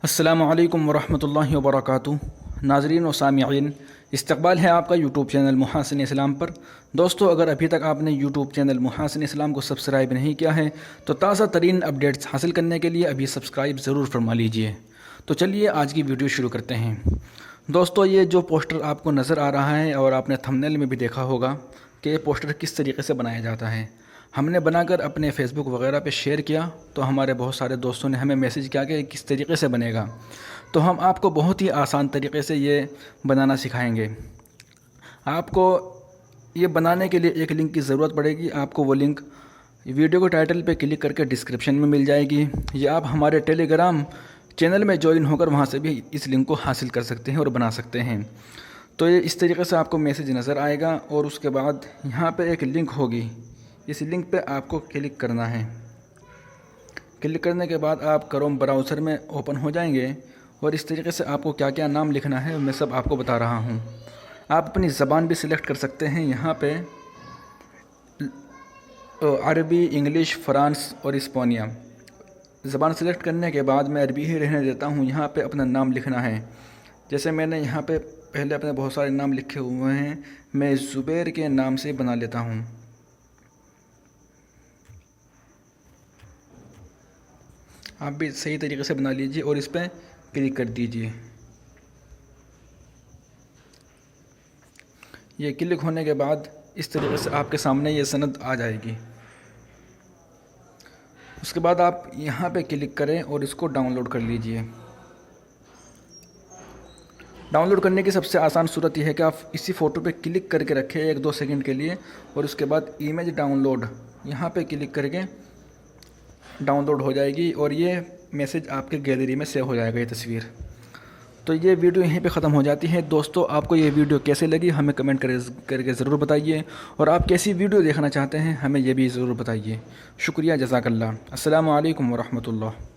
अस्सलामु अलैकुम वरहमतुल्लाहि वबरकातुहू। नाज़रीन व सामिईन, इस्तक़बाल है आपका यूट्यूब चैनल मुहासिन इस्लाम पर। दोस्तों, अगर अभी तक आपने यूट्यूब चैनल मुहासिन इस्लाम को सब्सक्राइब नहीं किया है तो ताज़ा तरीन अपडेट्स हासिल करने के लिए अभी सब्सक्राइब ज़रूर फरमा लीजिए। तो चलिए आज की वीडियो शुरू करते हैं। दोस्तों, ये जो पोस्टर आपको नज़र आ रहा है और आपने थंबनेल में भी देखा होगा कि ये पोस्टर किस तरीके से बनाया जाता है। हमने बनाकर अपने फ़ेसबुक वगैरह पे शेयर किया तो हमारे बहुत सारे दोस्तों ने हमें मैसेज किया कि किस तरीके से बनेगा। तो हम आपको बहुत ही आसान तरीके से ये बनाना सिखाएंगे। आपको ये बनाने के लिए एक लिंक की ज़रूरत पड़ेगी। आपको वो लिंक वीडियो को टाइटल पे क्लिक करके डिस्क्रिप्शन में मिल जाएगी, या आप हमारे टेलीग्राम चैनल में ज्वाइन होकर वहाँ से भी इस लिंक को हासिल कर सकते हैं और बना सकते हैं। तो ये इस तरीके से आपको मैसेज नज़र आएगा और उसके बाद यहाँ पे एक लिंक होगी। इस लिंक पे आपको क्लिक करना है। क्लिक करने के बाद आप क्रोम ब्राउज़र में ओपन हो जाएंगे और इस तरीके से आपको क्या क्या नाम लिखना है मैं सब आपको बता रहा हूँ। आप अपनी ज़बान भी सिलेक्ट कर सकते हैं। यहाँ पे अरबी, इंग्लिश, फ्रांस और स्पेनिया ज़बान सेलेक्ट करने के बाद मैं अरबी ही रहने देता हूँ। यहाँ पे अपना नाम लिखना है। जैसे मैंने यहाँ पे पहले अपने बहुत सारे नाम लिखे हुए हैं, मैं ज़ुबैर के नाम से बना लेता हूँ। आप भी सही तरीके से बना लीजिए और इस पर क्लिक कर दीजिए। ये क्लिक होने के बाद इस तरीके से आपके सामने ये सनद आ जाएगी। उसके बाद आप यहाँ पे क्लिक करें और इसको डाउनलोड कर लीजिए। डाउनलोड करने की सबसे आसान सूरत यह है कि आप इसी फ़ोटो पे क्लिक करके रखें 1-2 सेकंड के लिए और उसके बाद इमेज डाउनलोड यहाँ पे क्लिक करके डाउनलोड हो जाएगी और ये मैसेज आपके गैलरी में सेव हो जाएगा, ये तस्वीर। तो ये वीडियो यहीं पे ख़त्म हो जाती है। दोस्तों, आपको ये वीडियो कैसे लगी हमें कमेंट करके ज़रूर बताइए, और आप कैसी वीडियो देखना चाहते हैं हमें ये भी ज़रूर बताइए। शुक्रिया, जज़ाकल्लाह। अस्सलामु अलैकुम वरहमतुल्लाह।